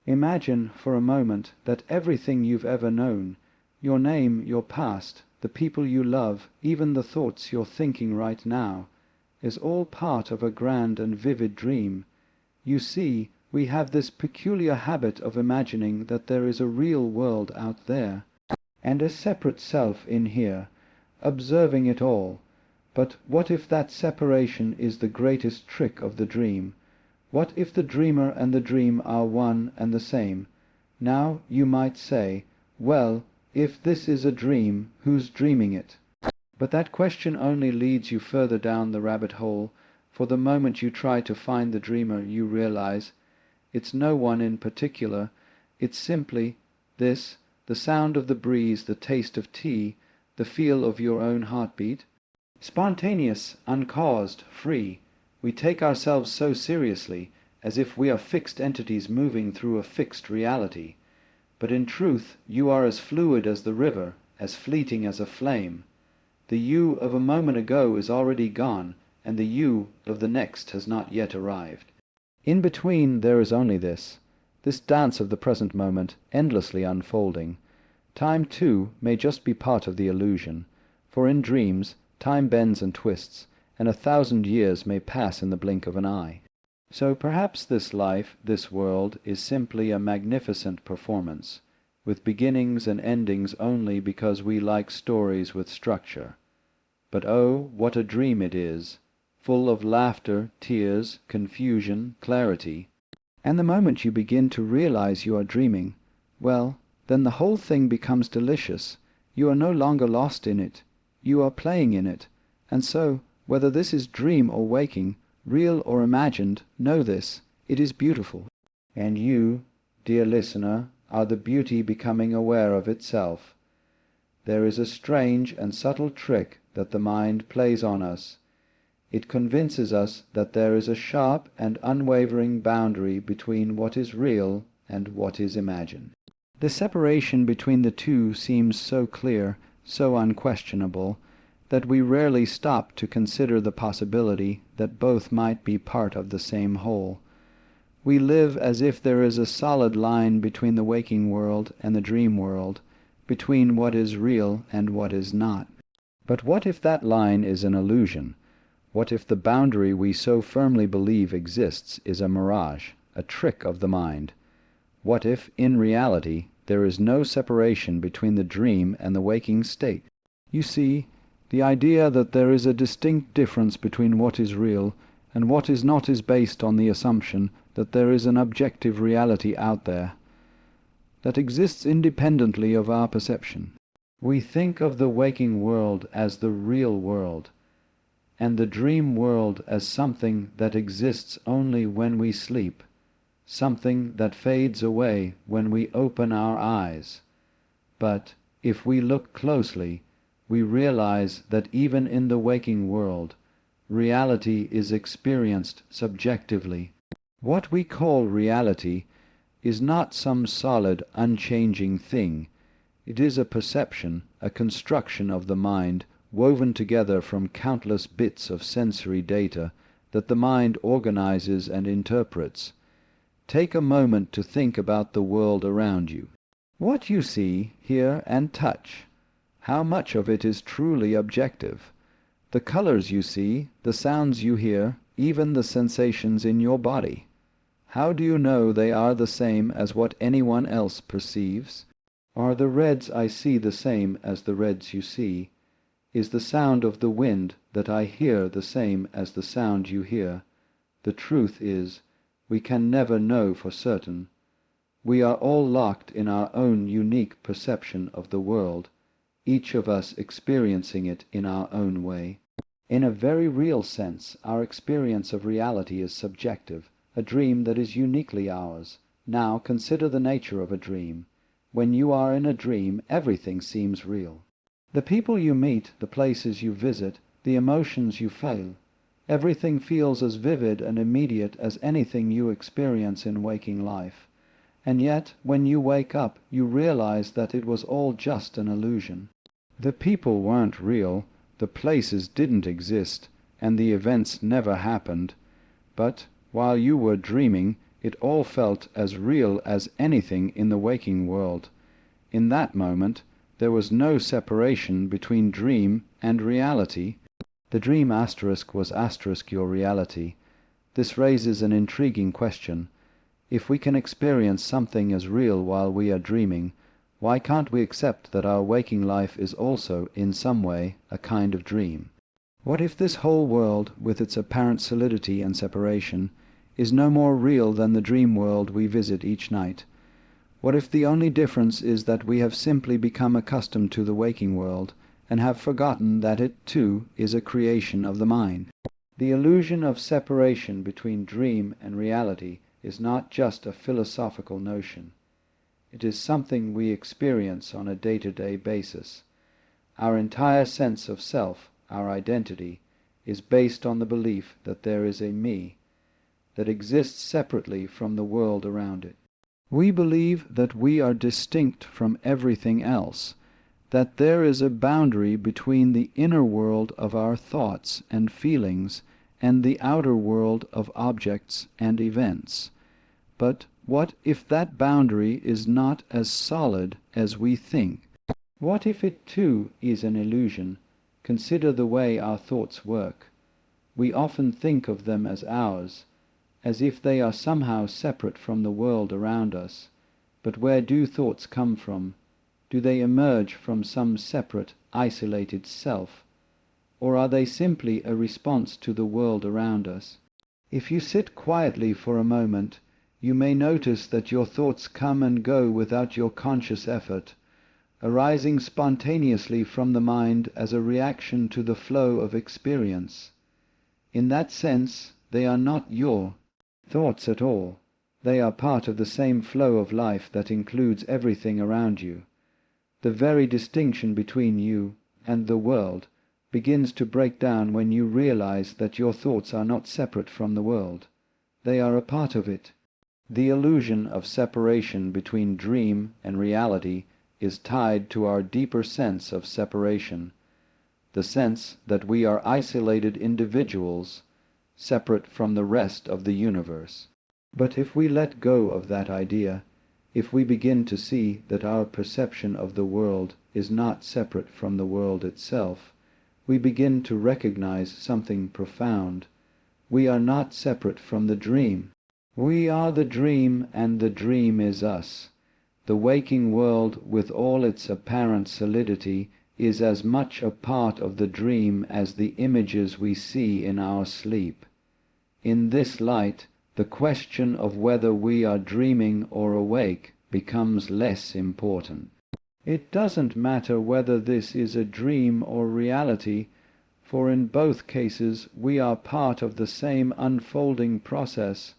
Imagine for a moment that everything you've ever known, your name, your past, the people you love, even the thoughts you're thinking right now, is all part of a grand and vivid dream. You see, we have this peculiar habit of imagining that there is a real world out there, and a separate self in here, observing it all. But what if that separation is the greatest trick of the dream? What if the dreamer and the dream are one and the same? Now you might say, well, if this is a dream, who's dreaming it? But that question only leads you further down the rabbit hole, for the moment you try to find the dreamer you realize it's no one in particular, it's simply this, the sound of the breeze, the taste of tea, the feel of your own heartbeat. Spontaneous, uncaused, free. We take ourselves so seriously, as if we are fixed entities moving through a fixed reality. But in truth you are as fluid as the river, as fleeting as a flame. The you of a moment ago is already gone, and the you of the next has not yet arrived. In between there is only this dance of the present moment, endlessly unfolding. Time, too, may just be part of the illusion, for in dreams time bends and twists, and 1,000 years may pass in the blink of an eye. So perhaps this life, this world, is simply a magnificent performance, with beginnings and endings only because we like stories with structure. But oh, what a dream it is, full of laughter, tears, confusion, clarity. And the moment you begin to realize you are dreaming, well, then the whole thing becomes delicious. You are no longer lost in it. You are playing in it. And so, whether this is dream or waking, real or imagined, know this, it is beautiful. And you, dear listener, are the beauty becoming aware of itself. There is a strange and subtle trick that the mind plays on us. It convinces us that there is a sharp and unwavering boundary between what is real and what is imagined. The separation between the two seems so clear, so unquestionable, that we rarely stop to consider the possibility that both might be part of the same whole. We live as if there is a solid line between the waking world and the dream world, between what is real and what is not. But what if that line is an illusion? What if the boundary we so firmly believe exists is a mirage, a trick of the mind? What if, in reality, there is no separation between the dream and the waking state? You see, the idea that there is a distinct difference between what is real and what is not is based on the assumption that there is an objective reality out there that exists independently of our perception. We think of the waking world as the real world, and the dream world as something that exists only when we sleep, something that fades away when we open our eyes. But if we look closely, we realize that even in the waking world, reality is experienced subjectively. What we call reality is not some solid, unchanging thing. It is a perception, a construction of the mind, woven together from countless bits of sensory data that the mind organizes and interprets. Take a moment to think about the world around you. What you see, hear, and touch, how much of it is truly objective? The colors you see, the sounds you hear, even the sensations in your body. How do you know they are the same as what anyone else perceives? Are the reds I see the same as the reds you see? Is the sound of the wind that I hear the same as the sound you hear? The truth is, we can never know for certain. We are all locked in our own unique perception of the world, each of us experiencing it in our own way. In a very real sense, our experience of reality is subjective, a dream that is uniquely ours. Now consider the nature of a dream. When you are in a dream, everything seems real. The people you meet, the places you visit, the emotions you feel, everything feels as vivid and immediate as anything you experience in waking life. And yet, when you wake up, you realize that it was all just an illusion. The people weren't real, the places didn't exist, and the events never happened. But while you were dreaming, It all felt as real as anything in the waking world. In that moment, there was no separation between dream and reality. The dream asterisk was asterisk your reality. This raises an intriguing question. If we can experience something as real while we are dreaming, why can't we accept that our waking life is also, in some way, a kind of dream? What if this whole world, with its apparent solidity and separation, is no more real than the dream world we visit each night? What if the only difference is that we have simply become accustomed to the waking world, and have forgotten that it, too, is a creation of the mind? The illusion of separation between dream and reality is not just a philosophical notion. It is something we experience on a day-to-day basis. Our entire sense of self, our identity, is based on the belief that there is a me, that exists separately from the world around it. We believe that we are distinct from everything else, that there is a boundary between the inner world of our thoughts and feelings and the outer world of objects and events. But what if that boundary is not as solid as we think? What if it too is an illusion? Consider the way our thoughts work. We often think of them as ours, as if they are somehow separate from the world around us. But where do thoughts come from? Do they emerge from some separate, isolated self? Or are they simply a response to the world around us? If you sit quietly for a moment, you may notice that your thoughts come and go without your conscious effort, arising spontaneously from the mind as a reaction to the flow of experience. In that sense, they are not your thoughts at all. They are part of the same flow of life that includes everything around you. The very distinction between you and the world begins to break down when you realize that your thoughts are not separate from the world. They are a part of it. The illusion of separation between dream and reality is tied to our deeper sense of separation, the sense that we are isolated individuals, separate from the rest of the universe. But if we let go of that idea, if we begin to see that our perception of the world is not separate from the world itself, we begin to recognize something profound. We are not separate from the dream. We are the dream, and the dream is us. The waking world, with all its apparent solidity, is as much a part of the dream as the images we see in our sleep. In this light, the question of whether we are dreaming or awake becomes less important. It doesn't matter whether this is a dream or reality, for in both cases we are part of the same unfolding process,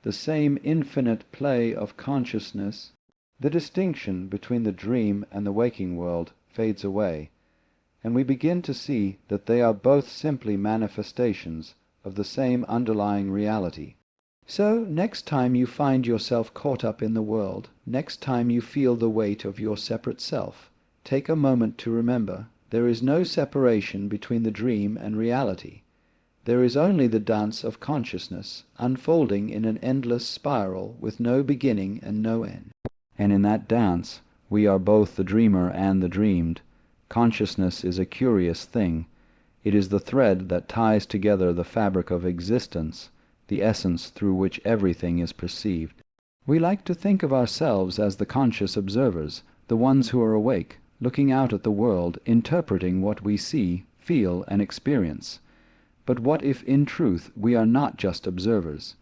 the same infinite play of consciousness. The distinction between the dream and the waking world fades away, and we begin to see that they are both simply manifestations of the same underlying reality. So, next time you find yourself caught up in the world, next time you feel the weight of your separate self, take a moment to remember there is no separation between the dream and reality. There is only the dance of consciousness, unfolding in an endless spiral with no beginning and no end. And in that dance, we are both the dreamer and the dreamed. Consciousness is a curious thing. It is the thread that ties together the fabric of existence, the essence through which everything is perceived. We like to think of ourselves as the conscious observers, the ones who are awake, looking out at the world, interpreting what we see, feel, and experience. But what if, in truth, we are not just observers?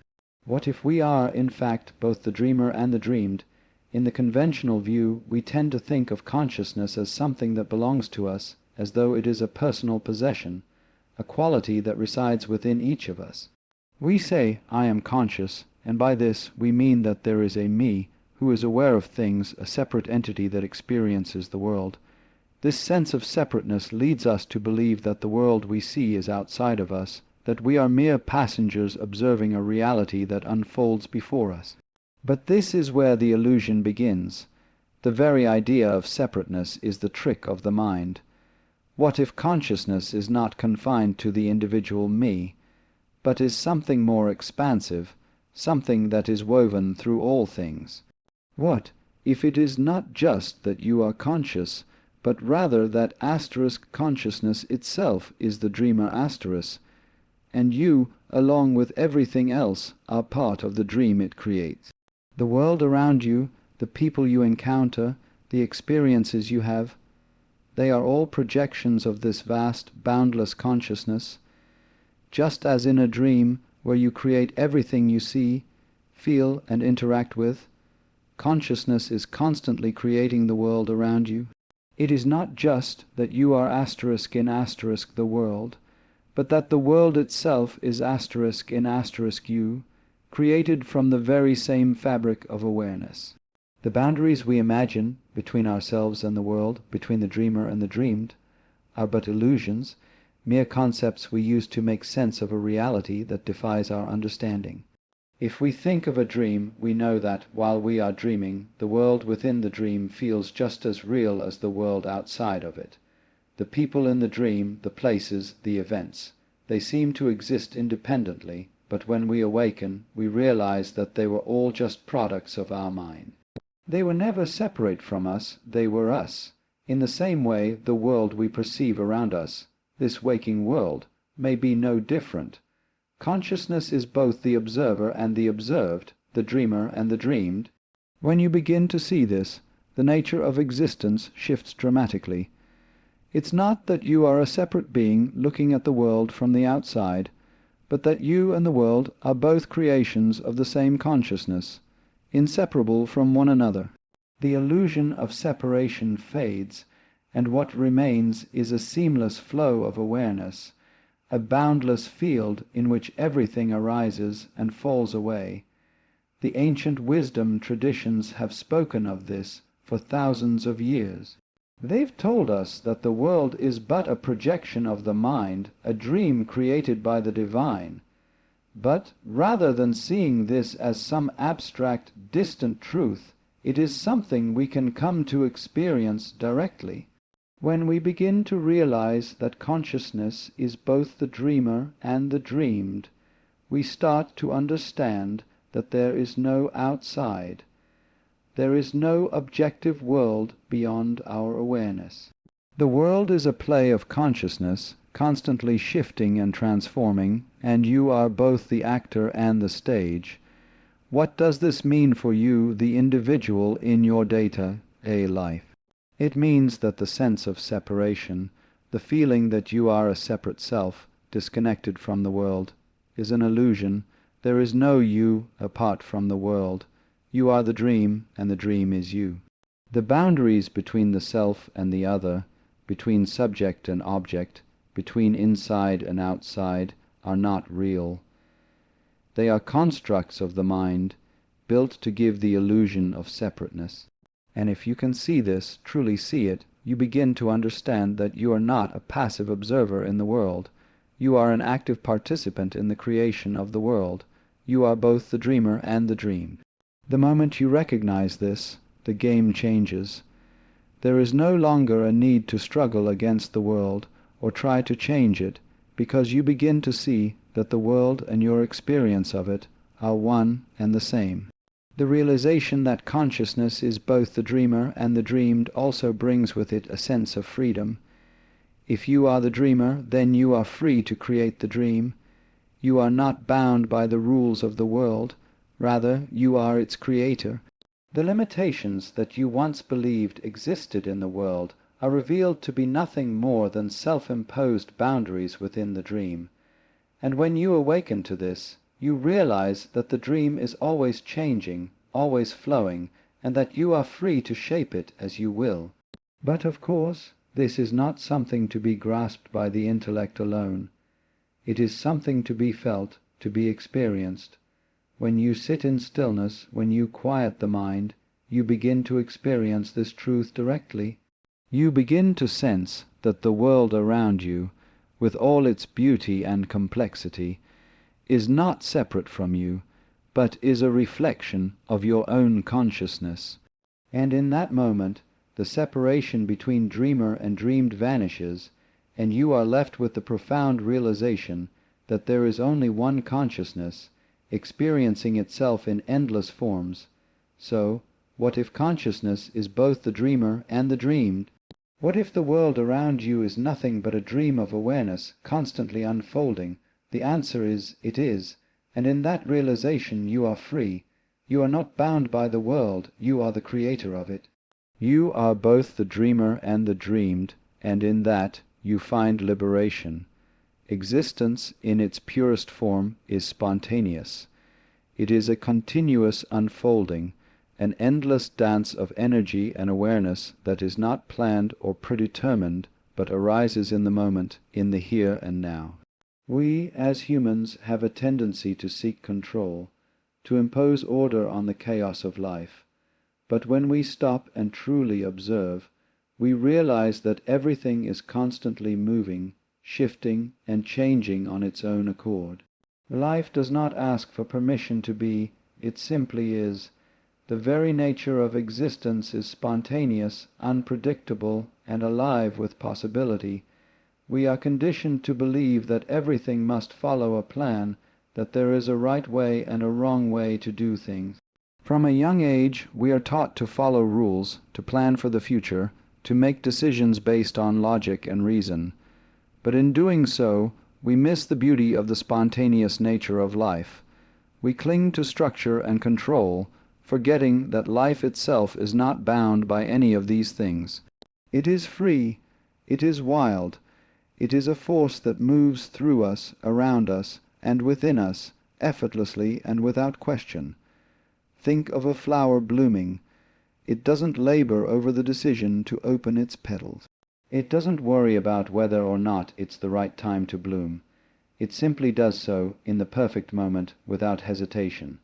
What if we are, in fact, both the dreamer and the dreamed? In the conventional view, we tend to think of consciousness as something that belongs to us, as though it is a personal possession, a quality that resides within each of us. We say, "I am conscious," and by this we mean that there is a me who is aware of things, a separate entity that experiences the world. This sense of separateness leads us to believe that the world we see is outside of us, that we are mere passengers observing a reality that unfolds before us. But this is where the illusion begins. The very idea of separateness is the trick of the mind. What if consciousness is not confined to the individual me, but is something more expansive, something that is woven through all things. What if it is not just that you are conscious, but rather that asterisk consciousness itself is the dreamer asterisk, and you, along with everything else, are part of the dream it creates? The world around you, the people you encounter, the experiences you have, they are all projections of this vast, boundless consciousness. Just as in a dream, where you create everything you see, feel, and interact with, consciousness is constantly creating the world around you. It is not just that you are asterisk in asterisk the world, but that the world itself is asterisk in asterisk you, created from the very same fabric of awareness. The boundaries we imagine between ourselves and the world, between the dreamer and the dreamed, are but illusions, mere concepts we use to make sense of a reality that defies our understanding. If we think of a dream, we know that, while we are dreaming, the world within the dream feels just as real as the world outside of it. The people in the dream, the places, the events, they seem to exist independently, but when we awaken, we realize that they were all just products of our mind. They were never separate from us, they were us. In the same way, the world we perceive around us, this waking world, may be no different. Consciousness is both the observer and the observed, the dreamer and the dreamed. When you begin to see this, the nature of existence shifts dramatically. It's not that you are a separate being looking at the world from the outside, but that you and the world are both creations of the same consciousness, inseparable from one another. The illusion of separation fades, and what remains is a seamless flow of awareness, a boundless field in which everything arises and falls away. The ancient wisdom traditions have spoken of this for thousands of years. They've told us that the world is but a projection of the mind, a dream created by the divine. But rather than seeing this as some abstract, distant truth, it is something we can come to experience directly. When we begin to realize that consciousness is both the dreamer and the dreamed, we start to understand that there is no outside. There is no objective world beyond our awareness. The world is a play of consciousness, constantly shifting and transforming, and you are both the actor and the stage. What does this mean for you, the individual, in your day-to-day life? It means that the sense of separation, the feeling that you are a separate self, disconnected from the world, is an illusion. There is no you apart from the world. You are the dream, and the dream is you. The boundaries between the self and the other, between subject and object, between inside and outside, are not real. They are constructs of the mind, built to give the illusion of separateness. And if you can see this, truly see it, you begin to understand that you are not a passive observer in the world. You are an active participant in the creation of the world. You are both the dreamer and the dreamed. The moment you recognize this, the game changes. There is no longer a need to struggle against the world or try to change it, because you begin to see that the world and your experience of it are one and the same. The realization that consciousness is both the dreamer and the dreamed also brings with it a sense of freedom. If you are the dreamer, then you are free to create the dream. You are not bound by the rules of the world, rather you are its creator. The limitations that you once believed existed in the world are revealed to be nothing more than self-imposed boundaries within the dream. And when you awaken to this, you realize that the dream is always changing, always flowing, and that you are free to shape it as you will. But of course, this is not something to be grasped by the intellect alone. It is something to be felt, to be experienced. When you sit in stillness, when you quiet the mind, you begin to experience this truth directly. You begin to sense that the world around you, with all its beauty and complexity, is not separate from you, but is a reflection of your own consciousness. And in that moment, the separation between dreamer and dreamed vanishes, and you are left with the profound realization that there is only one consciousness, experiencing itself in endless forms. So, what if consciousness is both the dreamer and the dreamed? What if the world around you is nothing but a dream of awareness constantly unfolding? The answer is, it is, and in that realization you are free. You are not bound by the world, you are the creator of it. You are both the dreamer and the dreamed, and in that you find liberation. Existence in its purest form is spontaneous. It is a continuous unfolding, an endless dance of energy and awareness that is not planned or predetermined, but arises in the moment, in the here and now. We, as humans, have a tendency to seek control, to impose order on the chaos of life. But when we stop and truly observe, we realize that everything is constantly moving, shifting, and changing on its own accord. Life does not ask for permission to be, it simply is. The very nature of existence is spontaneous, unpredictable, and alive with possibility. We are conditioned to believe that everything must follow a plan, that there is a right way and a wrong way to do things. From a young age, we are taught to follow rules, to plan for the future, to make decisions based on logic and reason. But in doing so, we miss the beauty of the spontaneous nature of life. We cling to structure and control, forgetting that life itself is not bound by any of these things. It is free, it is wild, it is a force that moves through us, around us, and within us, effortlessly and without question. Think of a flower blooming. It doesn't labor over the decision to open its petals. It doesn't worry about whether or not it's the right time to bloom. It simply does so in the perfect moment without hesitation.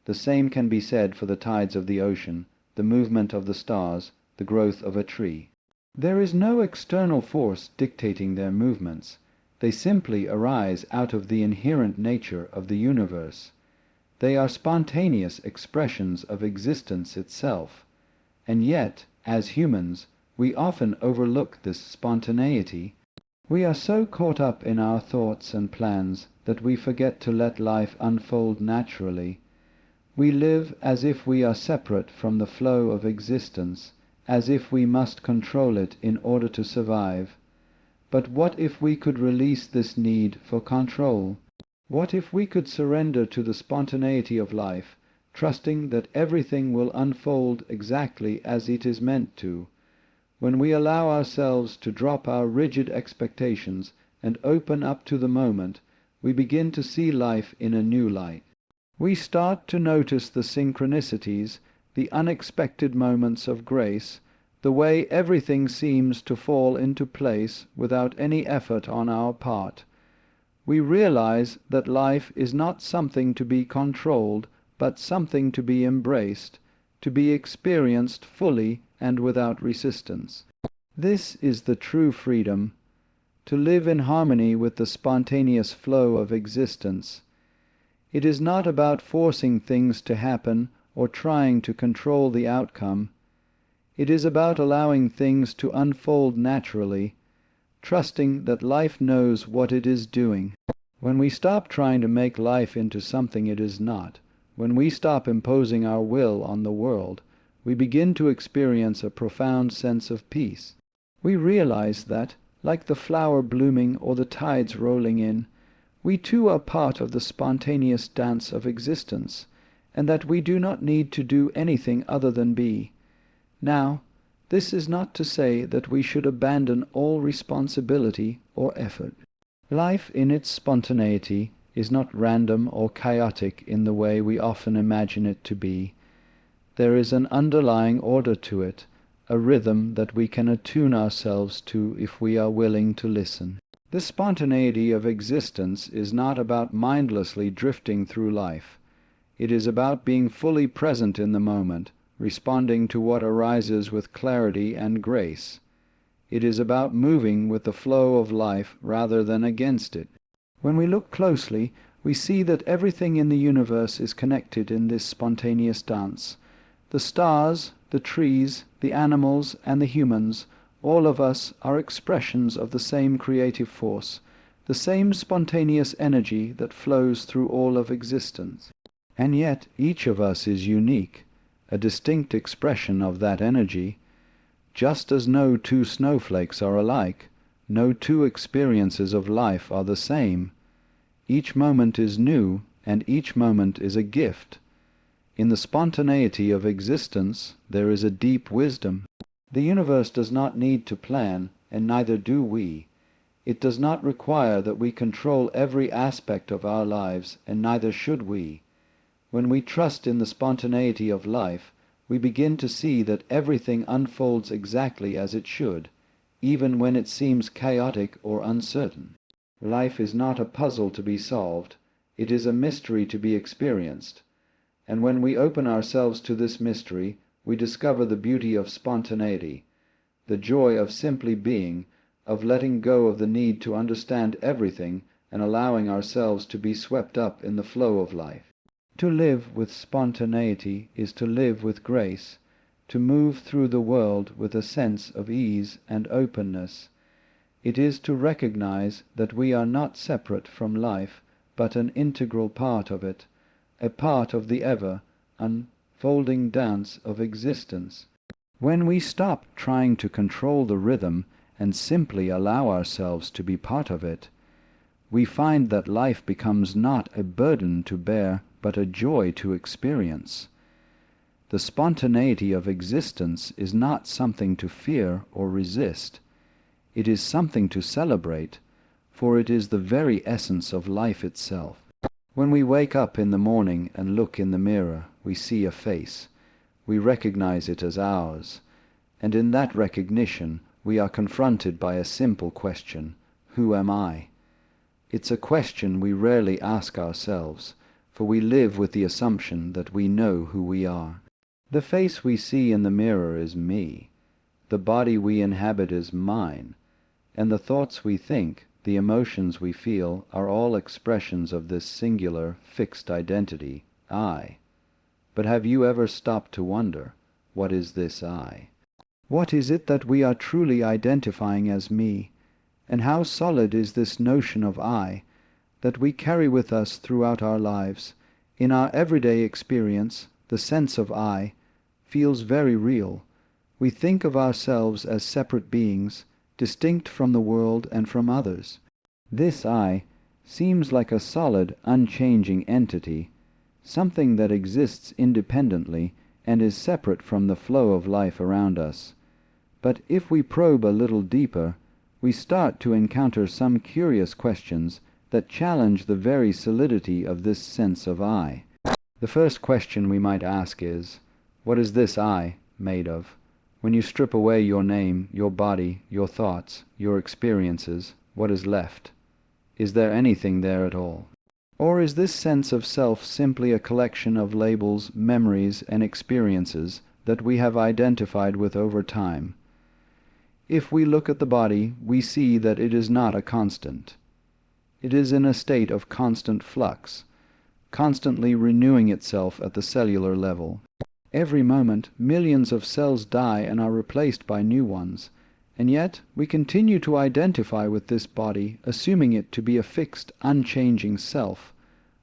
The same can be said for the tides of the ocean, the movement of the stars, the growth of a tree. There is no external force dictating their movements. They simply arise out of the inherent nature of the universe. They are spontaneous expressions of existence itself. And yet, as humans, we often overlook this spontaneity. We are so caught up in our thoughts and plans that we forget to let life unfold naturally. We live as if we are separate from the flow of existence, as if we must control it in order to survive. But what if we could release this need for control? What if we could surrender to the spontaneity of life, trusting that everything will unfold exactly as it is meant to? When we allow ourselves to drop our rigid expectations and open up to the moment, we begin to see life in a new light. We start to notice the synchronicities, the unexpected moments of grace, the way everything seems to fall into place without any effort on our part. We realize that life is not something to be controlled, but something to be embraced, to be experienced fully and without resistance. This is the true freedom, to live in harmony with the spontaneous flow of existence. It is not about forcing things to happen or trying to control the outcome. It is about allowing things to unfold naturally, trusting that life knows what it is doing. When we stop trying to make life into something it is not, when we stop imposing our will on the world, we begin to experience a profound sense of peace. We realize that, like the flower blooming or the tides rolling in, we too are part of the spontaneous dance of existence, and that we do not need to do anything other than be. Now, this is not to say that we should abandon all responsibility or effort. Life in its spontaneity is not random or chaotic in the way we often imagine it to be. There is an underlying order to it, a rhythm that we can attune ourselves to if we are willing to listen. The spontaneity of existence is not about mindlessly drifting through life. It is about being fully present in the moment, responding to what arises with clarity and grace. It is about moving with the flow of life rather than against it. When we look closely, we see that everything in the universe is connected in this spontaneous dance. The stars, the trees, the animals, and the humans, all of us are expressions of the same creative force, the same spontaneous energy that flows through all of existence. And yet each of us is unique, a distinct expression of that energy. Just as no two snowflakes are alike, no two experiences of life are the same. Each moment is new, and each moment is a gift. In the spontaneity of existence there is a deep wisdom. The universe does not need to plan, and neither do we. It does not require that we control every aspect of our lives, and neither should we. When we trust in the spontaneity of life, we begin to see that everything unfolds exactly as it should, even when it seems chaotic or uncertain. Life is not a puzzle to be solved, it is a mystery to be experienced. And when we open ourselves to this mystery, we discover the beauty of spontaneity, the joy of simply being, of letting go of the need to understand everything and allowing ourselves to be swept up in the flow of life. To live with spontaneity is to live with grace, to move through the world with a sense of ease and openness. It is to recognize that we are not separate from life, but an integral part of it, a part of the ever unfolding dance of existence. When we stop trying to control the rhythm and simply allow ourselves to be part of it, we find that life becomes not a burden to bear, but a joy to experience. The spontaneity of existence is not something to fear or resist. It is something to celebrate, for it is the very essence of life itself. When we wake up in the morning and look in the mirror, we see a face. We recognize it as ours, and in that recognition we are confronted by a simple question: who am I? It's a question we rarely ask ourselves, for we live with the assumption that we know who we are. The face we see in the mirror is me. The body we inhabit is mine. And the thoughts we think, the emotions we feel, are all expressions of this singular, fixed identity, I. But have you ever stopped to wonder, what is this I? What is it that we are truly identifying as me? And how solid is this notion of I, that we carry with us throughout our lives? In our everyday experience, the sense of I feels very real. We think of ourselves as separate beings, distinct from the world and from others. This I seems like a solid, unchanging entity, something that exists independently and is separate from the flow of life around us. But if we probe a little deeper, we start to encounter some curious questions that challenge the very solidity of this sense of I. The first question we might ask is, what is this I made of? When you strip away your name, your body, your thoughts, your experiences, what is left? Is there anything there at all? Or is this sense of self simply a collection of labels, memories, and experiences that we have identified with over time? If we look at the body, we see that it is not a constant. It is in a state of constant flux, constantly renewing itself at the cellular level. Every moment, millions of cells die and are replaced by new ones, and yet we continue to identify with this body, assuming it to be a fixed, unchanging self.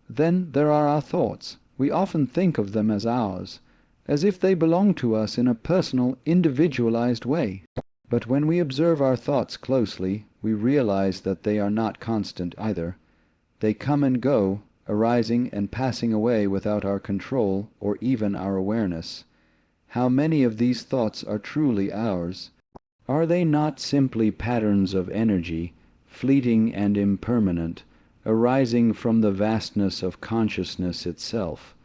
Then there are our thoughts. We often think of them as ours, as if they belong to us in a personal, individualized way. But when we observe our thoughts closely, we realize that they are not constant either. They come and go, arising and passing away without our control or even our awareness. How many of these thoughts are truly ours? Are they not simply patterns of energy, fleeting and impermanent, arising from the vastness of consciousness itself?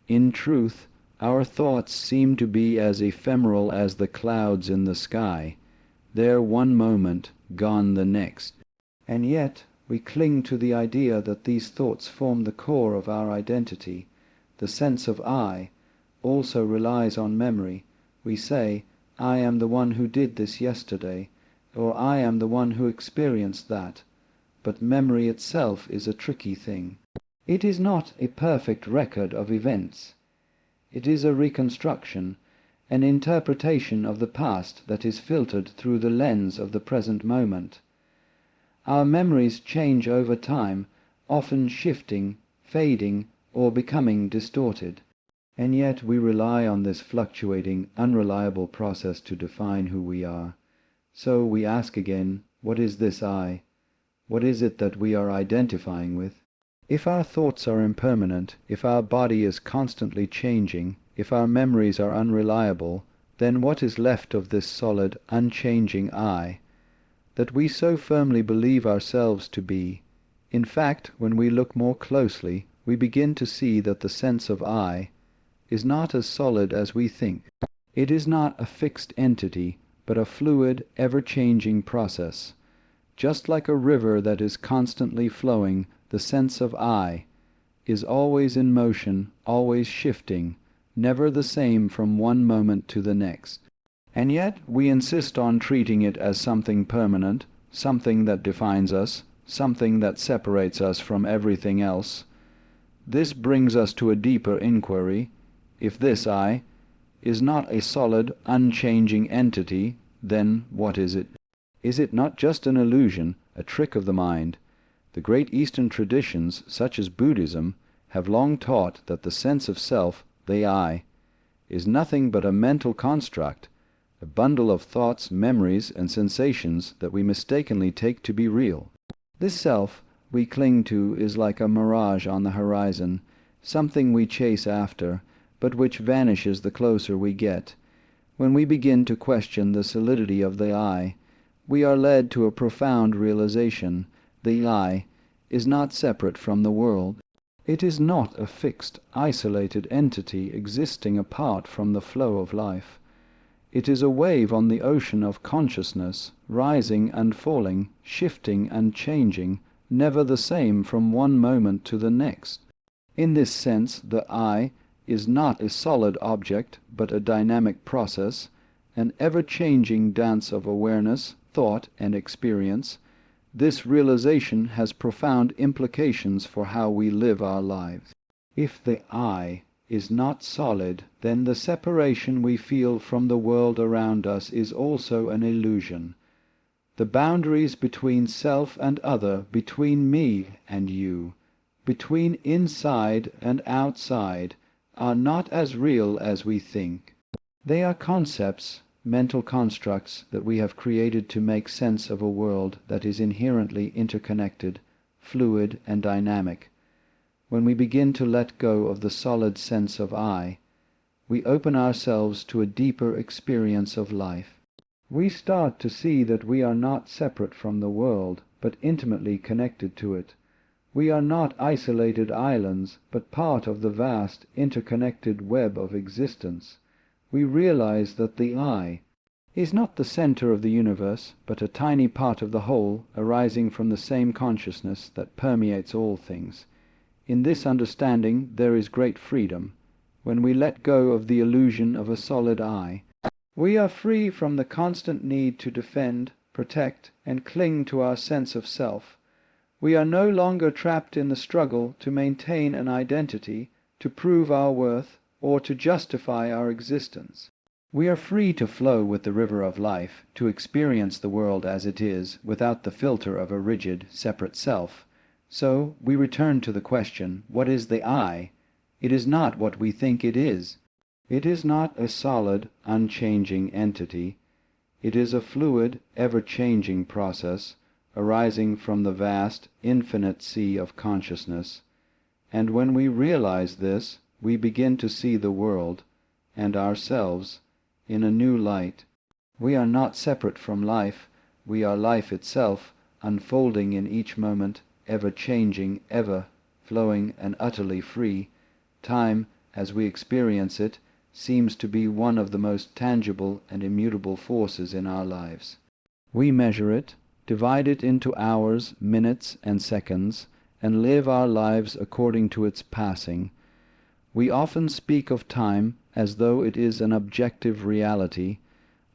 In truth, our thoughts seem to be as ephemeral as the clouds in the sky, there one moment, gone the next. And yet we cling to the idea that these thoughts form the core of our identity. The sense of I also relies on memory. We say, I am the one who did this yesterday, or I am the one who experienced that. But memory itself is a tricky thing. It is not a perfect record of events. It is a reconstruction, an interpretation of the past that is filtered through the lens of the present moment. Our memories change over time, often shifting, fading, or becoming distorted. And yet we rely on this fluctuating, unreliable process to define who we are. So we ask again, what is this I? What is it that we are identifying with? If our thoughts are impermanent, if our body is constantly changing, if our memories are unreliable, then what is left of this solid, unchanging I that we so firmly believe ourselves to be? In fact, when we look more closely, we begin to see that the sense of I is not as solid as we think. It is not a fixed entity, but a fluid, ever-changing process. Just like a river that is constantly flowing, the sense of I is always in motion, always shifting, never the same from one moment to the next. And yet we insist on treating it as something permanent, something that defines us, something that separates us from everything else. This brings us to a deeper inquiry. If this I is not a solid, unchanging entity, then what is it? Is it not just an illusion, a trick of the mind? The great Eastern traditions, such as Buddhism, have long taught that the sense of self, the I, is nothing but a mental construct, a bundle of thoughts, memories, and sensations that we mistakenly take to be real. This self we cling to is like a mirage on the horizon, something we chase after, but which vanishes the closer we get. When we begin to question the solidity of the I, we are led to a profound realization. The I is not separate from the world. It is not a fixed, isolated entity existing apart from the flow of life. It is a wave on the ocean of consciousness, rising and falling, shifting and changing, never the same from one moment to the next. In this sense, the I is not a solid object, but a dynamic process, an ever-changing dance of awareness, thought, and experience. This realization has profound implications for how we live our lives. If the I is not solid, then the separation we feel from the world around us is also an illusion. The boundaries between self and other, between me and you, between inside and outside, are not as real as we think. They are concepts, mental constructs that we have created to make sense of a world that is inherently interconnected, fluid, and dynamic. When we begin to let go of the solid sense of I, we open ourselves to a deeper experience of life. We start to see that we are not separate from the world, but intimately connected to it. We are not isolated islands, but part of the vast, interconnected web of existence. We realize that the I is not the center of the universe, but a tiny part of the whole, arising from the same consciousness that permeates all things. In this understanding there is great freedom. When we let go of the illusion of a solid I, we are free from the constant need to defend, protect, and cling to our sense of self. We are no longer trapped in the struggle to maintain an identity, to prove our worth, or to justify our existence. We are free to flow with the river of life, to experience the world as it is, without the filter of a rigid, separate self. So we return to the question, what is the I? It is not what we think it is. It is not a solid, unchanging entity. It is a fluid, ever-changing process, arising from the vast, infinite sea of consciousness. And when we realize this, we begin to see the world, and ourselves, in a new light. We are not separate from life. We are life itself, unfolding in each moment, ever changing, ever flowing, and utterly free. Time, as we experience it, seems to be one of the most tangible and immutable forces in our lives. We measure it, divide it into hours, minutes, and seconds, and live our lives according to its passing. We often speak of time as though it is an objective reality,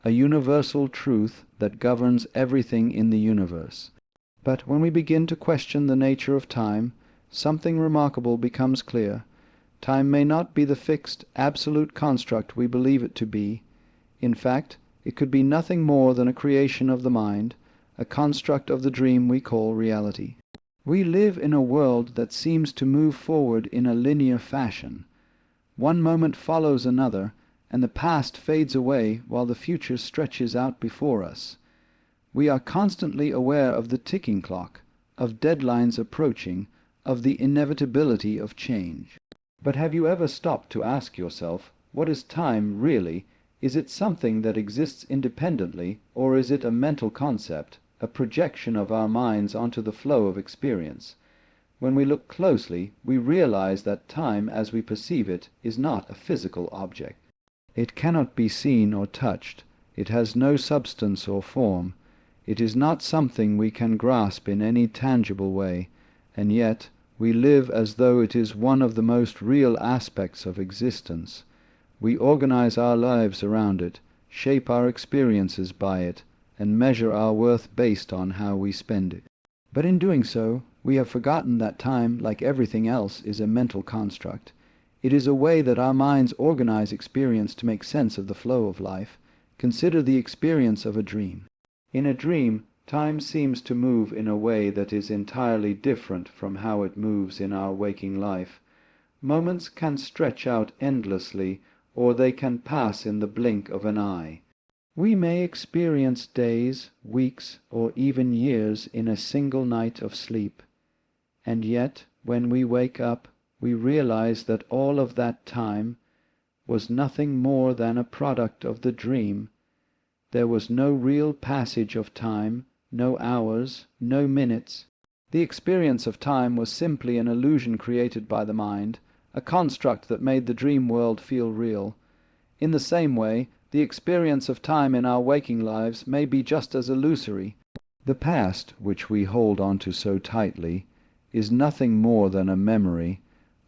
a universal truth that governs everything in the universe. But when we begin to question the nature of time, something remarkable becomes clear. Time may not be the fixed, absolute construct we believe it to be. In fact, it could be nothing more than a creation of the mind, a construct of the dream we call reality. We live in a world that seems to move forward in a linear fashion. One moment follows another, and the past fades away while the future stretches out before us. We are constantly aware of the ticking clock, of deadlines approaching, of the inevitability of change. But have you ever stopped to ask yourself, what is time really? Is it something that exists independently, or is it a mental concept, a projection of our minds onto the flow of experience? When we look closely, we realize that time as we perceive it is not a physical object. It cannot be seen or touched. It has no substance or form. It is not something we can grasp in any tangible way, and yet we live as though it is one of the most real aspects of existence. We organize our lives around it, shape our experiences by it, and measure our worth based on how we spend it. But in doing so, we have forgotten that time, like everything else, is a mental construct. It is a way that our minds organize experience to make sense of the flow of life. Consider the experience of a dream. In a dream, time seems to move in a way that is entirely different from how it moves in our waking life. Moments can stretch out endlessly, or they can pass in the blink of an eye. We may experience days, weeks, or even years in a single night of sleep. And yet, when we wake up, we realize that all of that time was nothing more than a product of the dream. There was no real passage of time, no hours, no minutes. The experience of time was simply an illusion created by the mind, a construct that made the dream world feel real. In the same way, the experience of time in our waking lives may be just as illusory. The past, which we hold onto so tightly, is nothing more than a memory,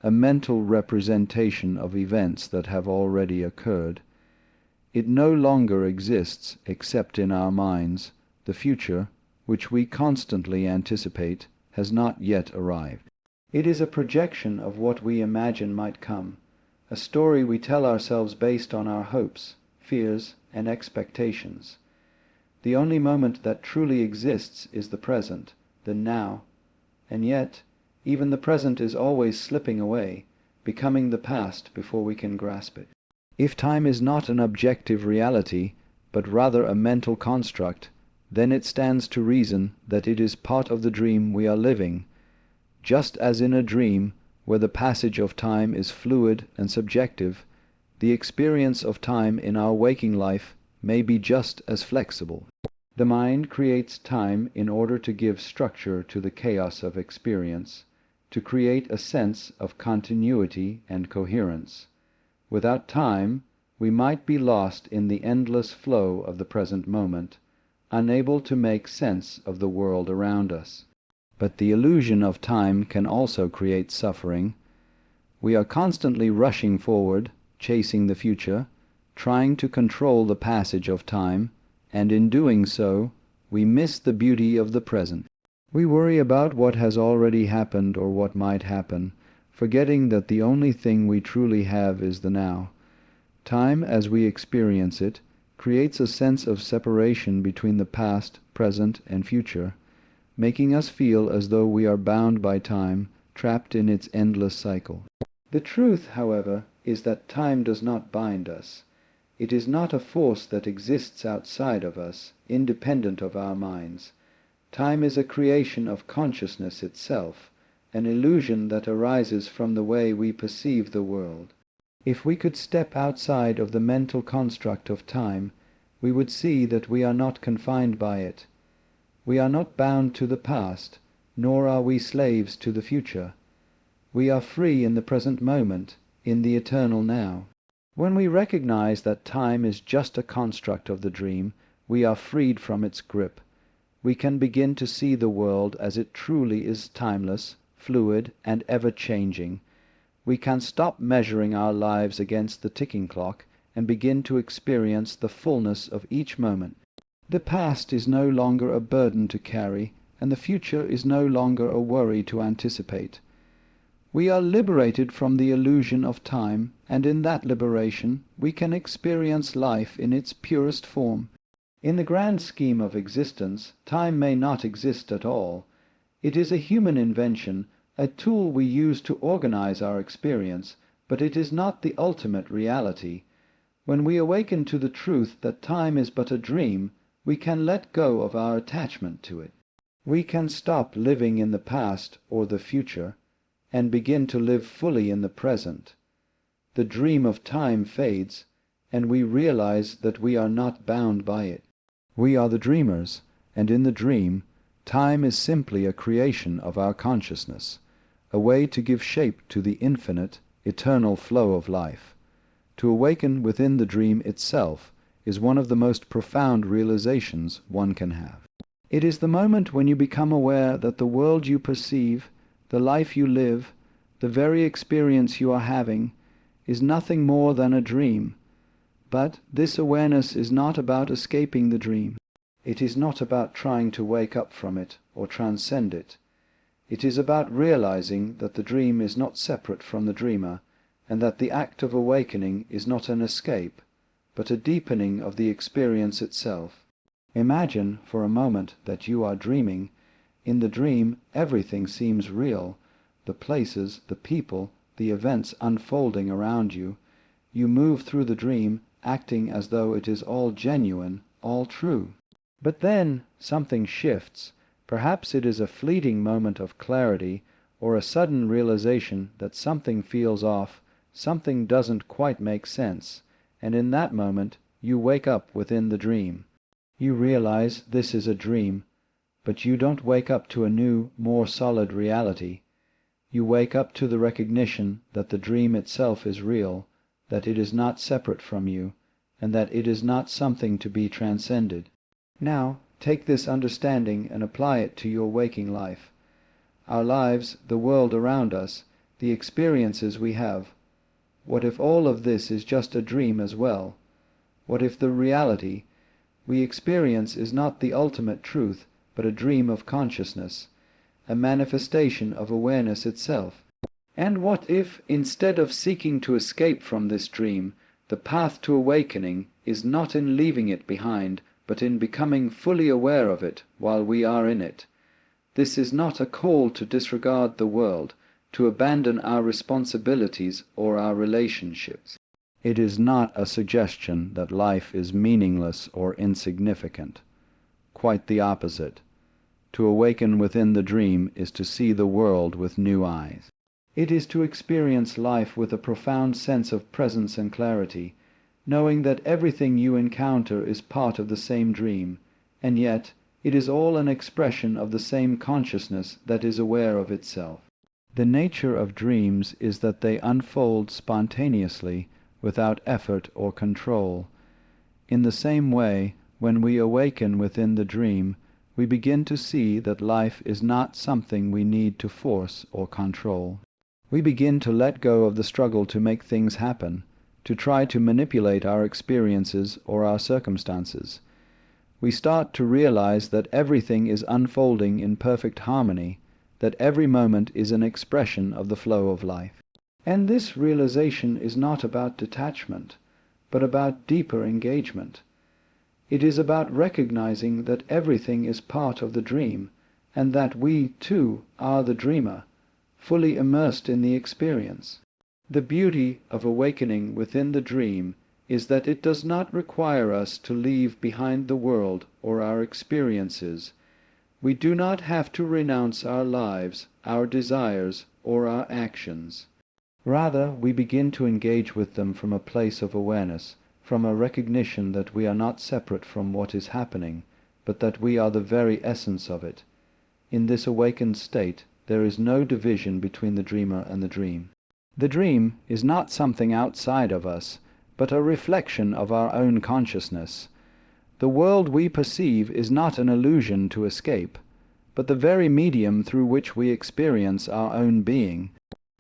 a mental representation of events that have already occurred. It no longer exists except in our minds. The future, which we constantly anticipate, has not yet arrived. It is a projection of what we imagine might come, a story we tell ourselves based on our hopes, fears, and expectations. The only moment that truly exists is the present, the now, and yet even the present is always slipping away, becoming the past before we can grasp it. If time is not an objective reality, but rather a mental construct, then it stands to reason that it is part of the dream we are living. Just as in a dream, where the passage of time is fluid and subjective, the experience of time in our waking life may be just as flexible. The mind creates time in order to give structure to the chaos of experience, to create a sense of continuity and coherence. Without time, we might be lost in the endless flow of the present moment, unable to make sense of the world around us. But the illusion of time can also create suffering. We are constantly rushing forward, chasing the future, trying to control the passage of time, and in doing so, we miss the beauty of the present. We worry about what has already happened or what might happen, forgetting that the only thing we truly have is the now. Time, as we experience it, creates a sense of separation between the past, present, and future, making us feel as though we are bound by time, trapped in its endless cycle. The truth, however, is that time does not bind us. It is not a force that exists outside of us, independent of our minds. Time is a creation of consciousness itself, an illusion that arises from the way we perceive the world. If we could step outside of the mental construct of time, we would see that we are not confined by it. We are not bound to the past, nor are we slaves to the future. We are free in the present moment, in the eternal now. When we recognize that time is just a construct of the dream, we are freed from its grip. We can begin to see the world as it truly is, timeless, fluid, and ever-changing. We can stop measuring our lives against the ticking clock and begin to experience the fullness of each moment. The past is no longer a burden to carry, and the future is no longer a worry to anticipate. We are liberated from the illusion of time, and in that liberation we can experience life in its purest form. In the grand scheme of existence, time may not exist at all. It is a human invention, a tool we use to organize our experience, but it is not the ultimate reality. When we awaken to the truth that time is but a dream, we can let go of our attachment to it. We can stop living in the past or the future and begin to live fully in the present. The dream of time fades, and we realize that we are not bound by it. We are the dreamers, and in the dream, time is simply a creation of our consciousness, a way to give shape to the infinite, eternal flow of life. To awaken within the dream itself is one of the most profound realizations one can have. It is the moment when you become aware that the world you perceive, the life you live, the very experience you are having, is nothing more than a dream. But this awareness is not about escaping the dream. It is not about trying to wake up from it or transcend it. It is about realizing that the dream is not separate from the dreamer, and that the act of awakening is not an escape, but a deepening of the experience itself. Imagine for a moment that you are dreaming. In the dream, everything seems real, the places, the people, the events unfolding around you. You move through the dream, acting as though it is all genuine, all true. But then something shifts. Perhaps it is a fleeting moment of clarity, or a sudden realization that something feels off, something doesn't quite make sense, and in that moment you wake up within the dream. You realize this is a dream, but you don't wake up to a new, more solid reality. You wake up to the recognition that the dream itself is real, that it is not separate from you, and that it is not something to be transcended. Now, take this understanding and apply it to your waking life. Our lives, the world around us, the experiences we have. What if all of this is just a dream as well? What if the reality we experience is not the ultimate truth, but a dream of consciousness, a manifestation of awareness itself? And what if, instead of seeking to escape from this dream, the path to awakening is not in leaving it behind, but in becoming fully aware of it while we are in it? This is not a call to disregard the world, to abandon our responsibilities or our relationships. It is not a suggestion that life is meaningless or insignificant. Quite the opposite. To awaken within the dream is to see the world with new eyes. It is to experience life with a profound sense of presence and clarity, knowing that everything you encounter is part of the same dream, and yet it is all an expression of the same consciousness that is aware of itself. The nature of dreams is that they unfold spontaneously, without effort or control. In the same way, when we awaken within the dream, we begin to see that life is not something we need to force or control. We begin to let go of the struggle to make things happen, to try to manipulate our experiences or our circumstances. We start to realize that everything is unfolding in perfect harmony, that every moment is an expression of the flow of life. And this realization is not about detachment, but about deeper engagement. It is about recognizing that everything is part of the dream, and that we, too, are the dreamer, fully immersed in the experience. The beauty of awakening within the dream is that it does not require us to leave behind the world or our experiences. We do not have to renounce our lives, our desires, or our actions. Rather, we begin to engage with them from a place of awareness, from a recognition that we are not separate from what is happening, but that we are the very essence of it. In this awakened state, there is no division between the dreamer and the dream. The dream is not something outside of us, but a reflection of our own consciousness. The world we perceive is not an illusion to escape, but the very medium through which we experience our own being.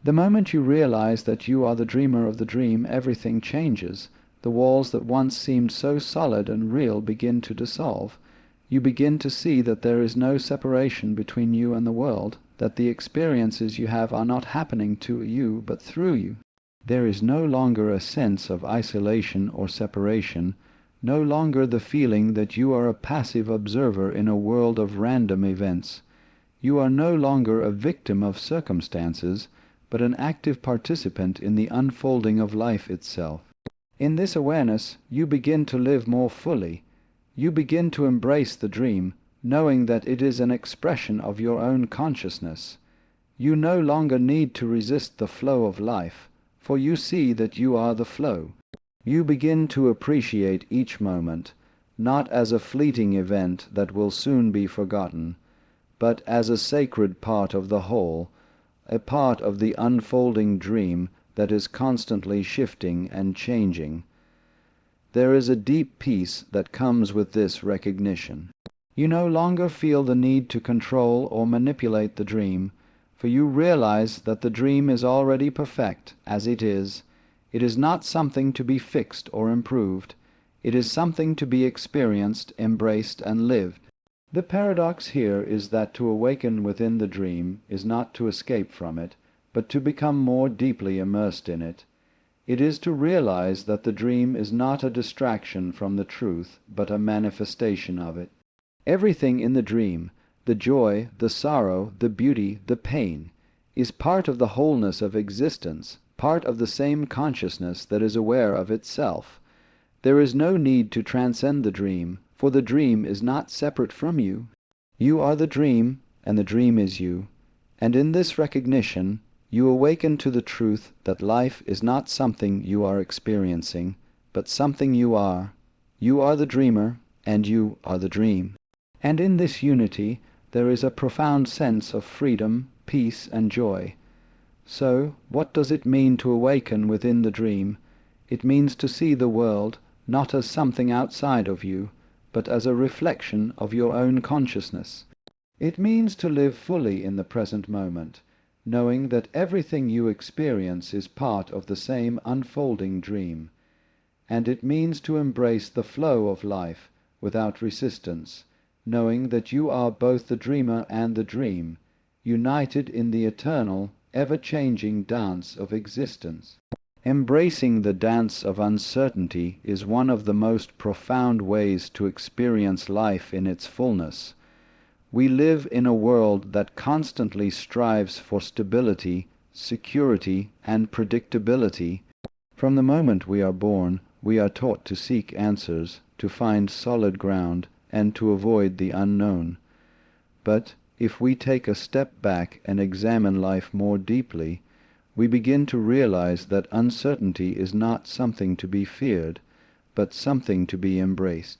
The moment you realize that you are the dreamer of the dream, everything changes. The walls that once seemed so solid and real begin to dissolve. You begin to see that there is no separation between you and the world, that the experiences you have are not happening to you but through you. There is no longer a sense of isolation or separation, no longer the feeling that you are a passive observer in a world of random events. You are no longer a victim of circumstances, but an active participant in the unfolding of life itself. In this awareness, you begin to live more fully. You begin to embrace the dream, knowing that it is an expression of your own consciousness. You no longer need to resist the flow of life, for you see that you are the flow. You begin to appreciate each moment, not as a fleeting event that will soon be forgotten, but as a sacred part of the whole, a part of the unfolding dream that is constantly shifting and changing. There is a deep peace that comes with this recognition. You no longer feel the need to control or manipulate the dream, for you realize that the dream is already perfect as it is. It is not something to be fixed or improved. It is something to be experienced, embraced, and lived. The paradox here is that to awaken within the dream is not to escape from it, but to become more deeply immersed in it. It is to realize that the dream is not a distraction from the truth, but a manifestation of it. Everything in the dream, the joy, the sorrow, the beauty, the pain, is part of the wholeness of existence, part of the same consciousness that is aware of itself. There is no need to transcend the dream, for the dream is not separate from you. You are the dream, and the dream is you. And in this recognition, you awaken to the truth that life is not something you are experiencing, but something you are. You are the dreamer, and you are the dream. And in this unity, there is a profound sense of freedom, peace, and joy. So, what does it mean to awaken within the dream? It means to see the world not as something outside of you, but as a reflection of your own consciousness. It means to live fully in the present moment, knowing that everything you experience is part of the same unfolding dream. And it means to embrace the flow of life without resistance, knowing that you are both the dreamer and the dream, united in the eternal, ever-changing dance of existence. Embracing the dance of uncertainty is one of the most profound ways to experience life in its fullness. We live in a world that constantly strives for stability, security, and predictability. From the moment we are born, we are taught to seek answers, to find solid ground, and to avoid the unknown. But if we take a step back and examine life more deeply, we begin to realize that uncertainty is not something to be feared, but something to be embraced.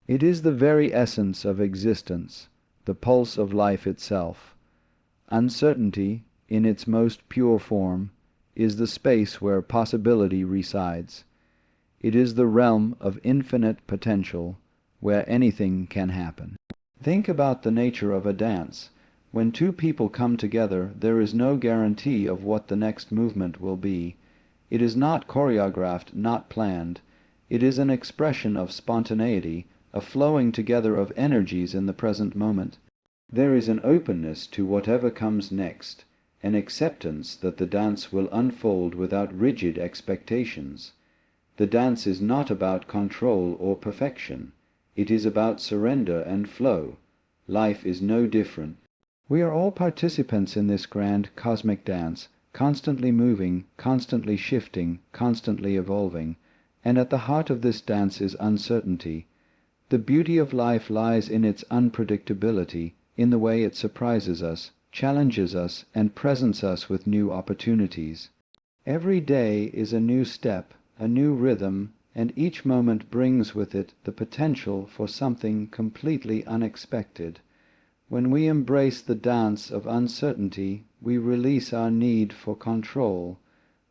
It is the very essence of existence, the pulse of life itself. Uncertainty, in its most pure form, is the space where possibility resides. It is the realm of infinite potential, where anything can happen. Think about the nature of a dance. When two people come together, there is no guarantee of what the next movement will be. It is not choreographed, not planned. It is an expression of spontaneity, a flowing together of energies in the present moment. There is an openness to whatever comes next, an acceptance that the dance will unfold without rigid expectations. The dance is not about control or perfection. It is about surrender and flow. Life is no different. We are all participants in this grand cosmic dance, constantly moving, constantly shifting, constantly evolving, and at the heart of this dance is uncertainty. The beauty of life lies in its unpredictability, in the way it surprises us, challenges us, and presents us with new opportunities. Every day is a new step, a new rhythm, and each moment brings with it the potential for something completely unexpected. When we embrace the dance of uncertainty, we release our need for control.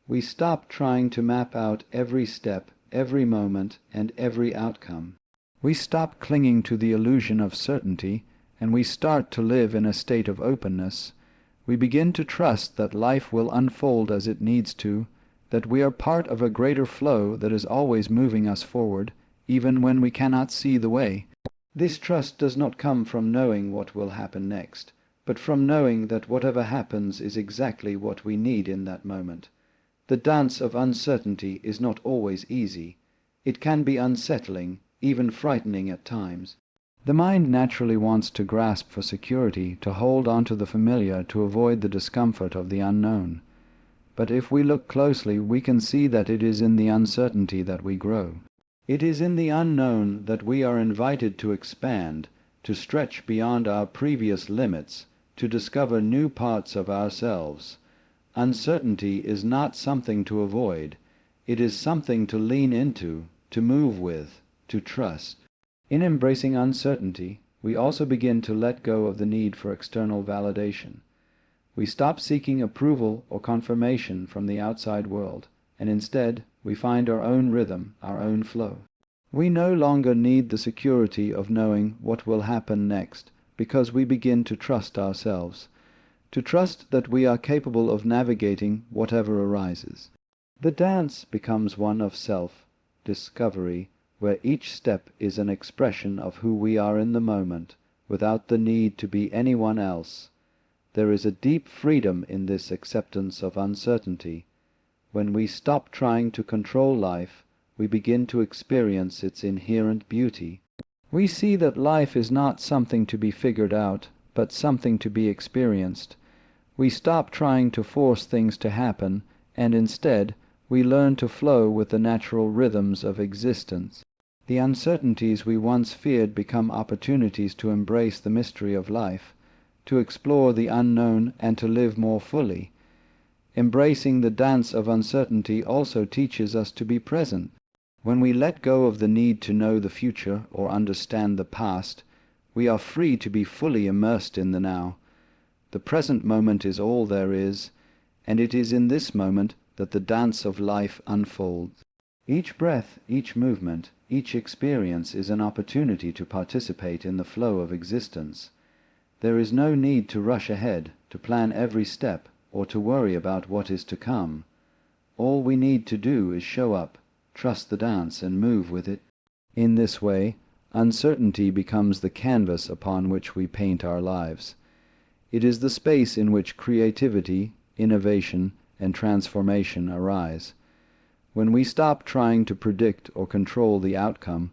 We stop trying to map out every step, every moment, and every outcome. We stop clinging to the illusion of certainty, and we start to live in a state of openness. We begin to trust that life will unfold as it needs to, that we are part of a greater flow that is always moving us forward, even when we cannot see the way. This trust does not come from knowing what will happen next, but from knowing that whatever happens is exactly what we need in that moment. The dance of uncertainty is not always easy. It can be unsettling, even frightening at times. The mind naturally wants to grasp for security, to hold on to the familiar, to avoid the discomfort of the unknown. But if we look closely, we can see that it is in the uncertainty that we grow. It is in the unknown that we are invited to expand, to stretch beyond our previous limits, to discover new parts of ourselves. Uncertainty is not something to avoid. It is something to lean into, to move with, to trust. In embracing uncertainty, we also begin to let go of the need for external validation. We stop seeking approval or confirmation from the outside world, and instead we find our own rhythm, our own flow. We no longer need the security of knowing what will happen next, because we begin to trust ourselves, to trust that we are capable of navigating whatever arises. The dance becomes one of self-discovery, where each step is an expression of who we are in the moment, without the need to be anyone else. There is a deep freedom in this acceptance of uncertainty. When we stop trying to control life, we begin to experience its inherent beauty. We see that life is not something to be figured out, but something to be experienced. We stop trying to force things to happen, and instead we learn to flow with the natural rhythms of existence. The uncertainties we once feared become opportunities to embrace the mystery of life, to explore the unknown and to live more fully. Embracing the dance of uncertainty also teaches us to be present. When we let go of the need to know the future or understand the past, we are free to be fully immersed in the now. The present moment is all there is, and it is in this moment that the dance of life unfolds. Each breath, each movement, each experience is an opportunity to participate in the flow of existence. There is no need to rush ahead, to plan every step, or to worry about what is to come. All we need to do is show up, trust the dance, and move with it. In this way, uncertainty becomes the canvas upon which we paint our lives. It is the space in which creativity, innovation, and transformation arise. When we stop trying to predict or control the outcome,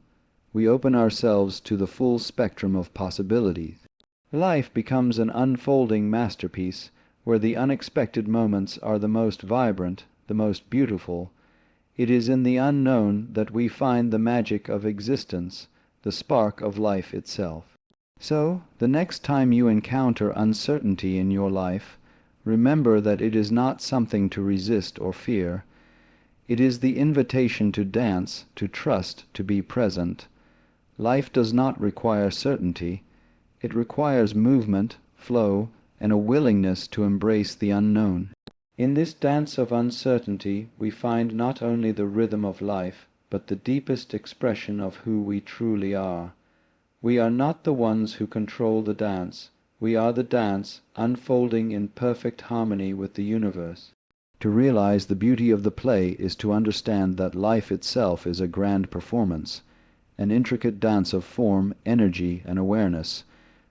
we open ourselves to the full spectrum of possibilities. Life becomes an unfolding masterpiece where the unexpected moments are the most vibrant, the most beautiful. It is in the unknown that we find the magic of existence, the spark of life itself. So, the next time you encounter uncertainty in your life, remember that it is not something to resist or fear. It is the invitation to dance, to trust, to be present. Life does not require certainty. It requires movement, flow, and a willingness to embrace the unknown. In this dance of uncertainty we find not only the rhythm of life, but the deepest expression of who we truly are. We are not the ones who control the dance. We are the dance, unfolding in perfect harmony with the universe. To realize the beauty of the play is to understand that life itself is a grand performance, an intricate dance of form, energy, and awareness.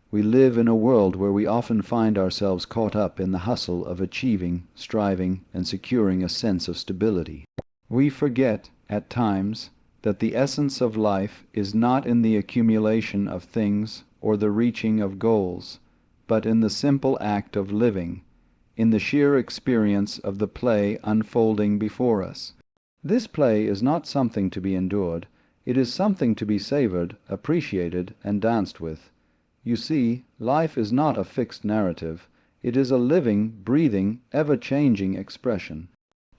We live in a world where we often find ourselves caught up in the hustle of achieving, striving, and securing a sense of stability. We forget, at times, that the essence of life is not in the accumulation of things or the reaching of goals, but in the simple act of living, in the sheer experience of the play unfolding before us. This play is not something to be endured. It is something to be savored, appreciated, and danced with. You see, life is not a fixed narrative. It is a living, breathing, ever-changing expression.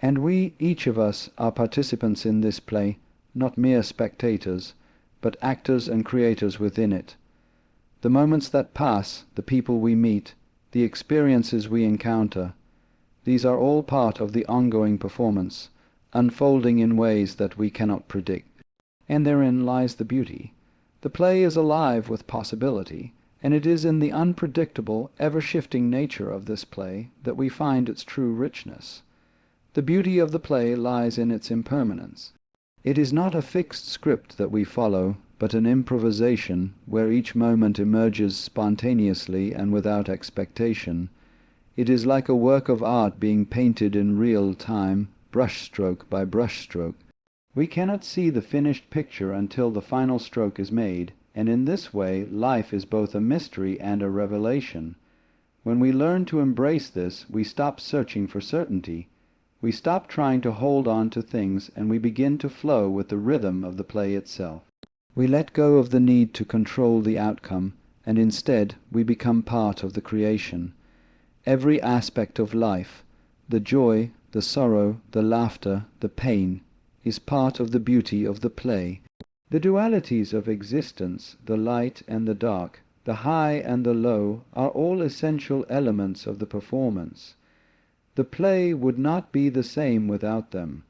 And we, each of us, are participants in this play, not mere spectators, but actors and creators within it. The moments that pass, the people we meet, the experiences we encounter, these are all part of the ongoing performance, unfolding in ways that we cannot predict. And therein lies the beauty. The play is alive with possibility, and it is in the unpredictable, ever-shifting nature of this play that we find its true richness. The beauty of the play lies in its impermanence. It is not a fixed script that we follow, but an improvisation where each moment emerges spontaneously and without expectation. It is like a work of art being painted in real time, brushstroke by brushstroke. We cannot see the finished picture until the final stroke is made, and in this way life is both a mystery and a revelation. When we learn to embrace this, we stop searching for certainty. We stop trying to hold on to things, and we begin to flow with the rhythm of the play itself. We let go of the need to control the outcome, and instead we become part of the creation. Every aspect of life, the joy, the sorrow, the laughter, the pain, is part of the beauty of the play. The dualities of existence, the light and the dark, the high and the low, are all essential elements of the performance. The play would not be the same without them.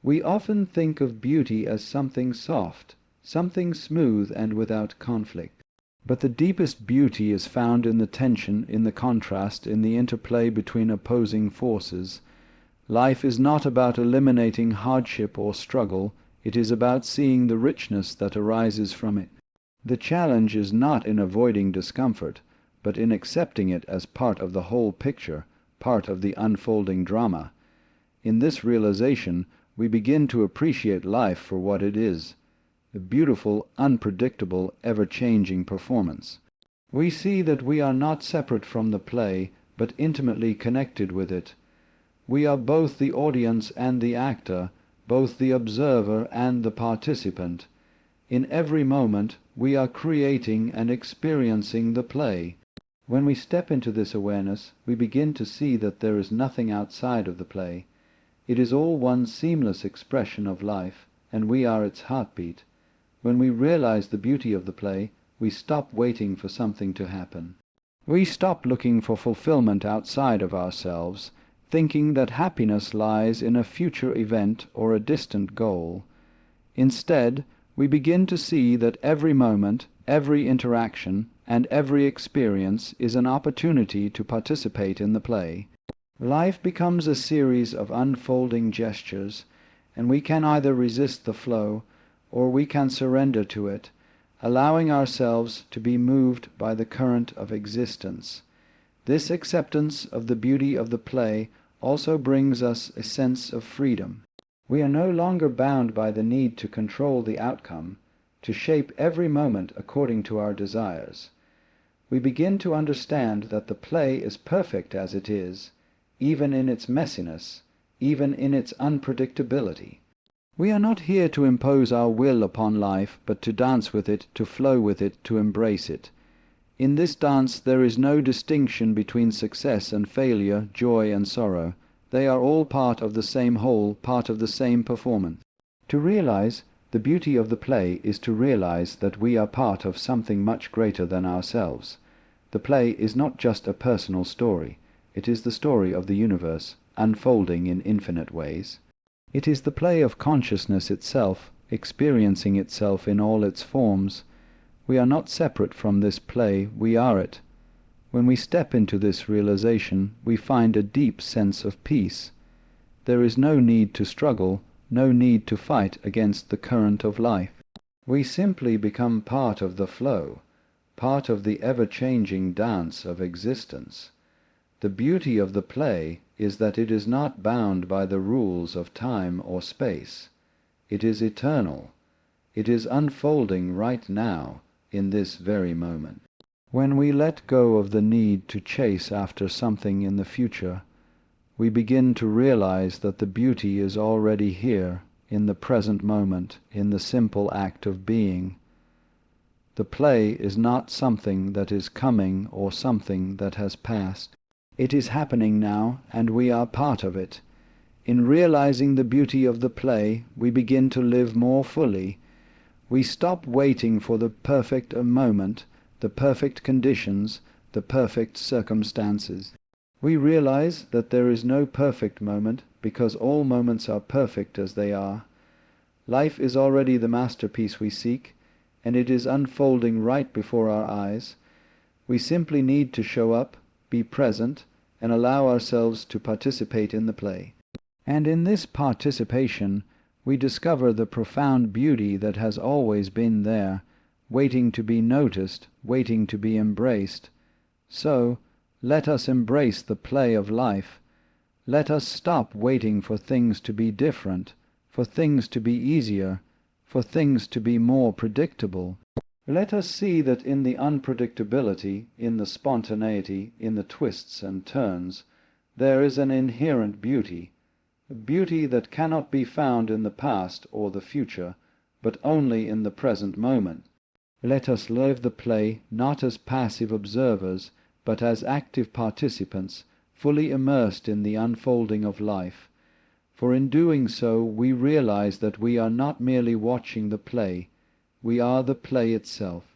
We often think of beauty as something soft, something smooth and without conflict. But the deepest beauty is found in the tension, in the contrast, in the interplay between opposing forces. Life is not about eliminating hardship or struggle, it is about seeing the richness that arises from it. The challenge is not in avoiding discomfort, but in accepting it as part of the whole picture, part of the unfolding drama. In this realization, we begin to appreciate life for what it is, a beautiful, unpredictable, ever-changing performance. We see that we are not separate from the play, but intimately connected with it. We are both the audience and the actor, both the observer and the participant. In every moment we are creating and experiencing the play. When we step into this awareness, we begin to see that there is nothing outside of the play. It is all one seamless expression of life, and we are its heartbeat. When we realize the beauty of the play, we stop waiting for something to happen. We stop looking for fulfillment outside of ourselves, thinking that happiness lies in a future event or a distant goal. Instead, we begin to see that every moment, every interaction, and every experience is an opportunity to participate in the play. Life becomes a series of unfolding gestures, and we can either resist the flow, or we can surrender to it, allowing ourselves to be moved by the current of existence. This acceptance of the beauty of the play also brings us a sense of freedom. We are no longer bound by the need to control the outcome, to shape every moment according to our desires. We begin to understand that the play is perfect as it is, even in its messiness, even in its unpredictability. We are not here to impose our will upon life, but to dance with it, to flow with it, to embrace it. In this dance there is no distinction between success and failure, joy and sorrow. They are all part of the same whole, part of the same performance. To realize the beauty of the play is to realize that we are part of something much greater than ourselves. The play is not just a personal story. It is the story of the universe, unfolding in infinite ways. It is the play of consciousness itself, experiencing itself in all its forms. We are not separate from this play, we are it. When we step into this realization, we find a deep sense of peace. There is no need to struggle, no need to fight against the current of life. We simply become part of the flow, part of the ever-changing dance of existence. The beauty of the play is that it is not bound by the rules of time or space. It is eternal. It is unfolding right now, in this very moment. When we let go of the need to chase after something in the future, we begin to realize that the beauty is already here, in the present moment, in the simple act of being. The play is not something that is coming or something that has passed. It is happening now, and we are part of it. In realizing the beauty of the play, we begin to live more fully. We stop waiting for the perfect moment, the perfect conditions, the perfect circumstances. We realize that there is no perfect moment, because all moments are perfect as they are. Life is already the masterpiece we seek, and it is unfolding right before our eyes. We simply need to show up, be present, and allow ourselves to participate in the play. And in this participation, we discover the profound beauty that has always been there, waiting to be noticed, waiting to be embraced. So, let us embrace the play of life. Let us stop waiting for things to be different, for things to be easier, for things to be more predictable. Let us see that in the unpredictability, in the spontaneity, in the twists and turns, there is an inherent beauty, a beauty that cannot be found in the past or the future, but only in the present moment. Let us live the play not as passive observers, but as active participants, fully immersed in the unfolding of life. For in doing so we realize that we are not merely watching the play, we are the play itself.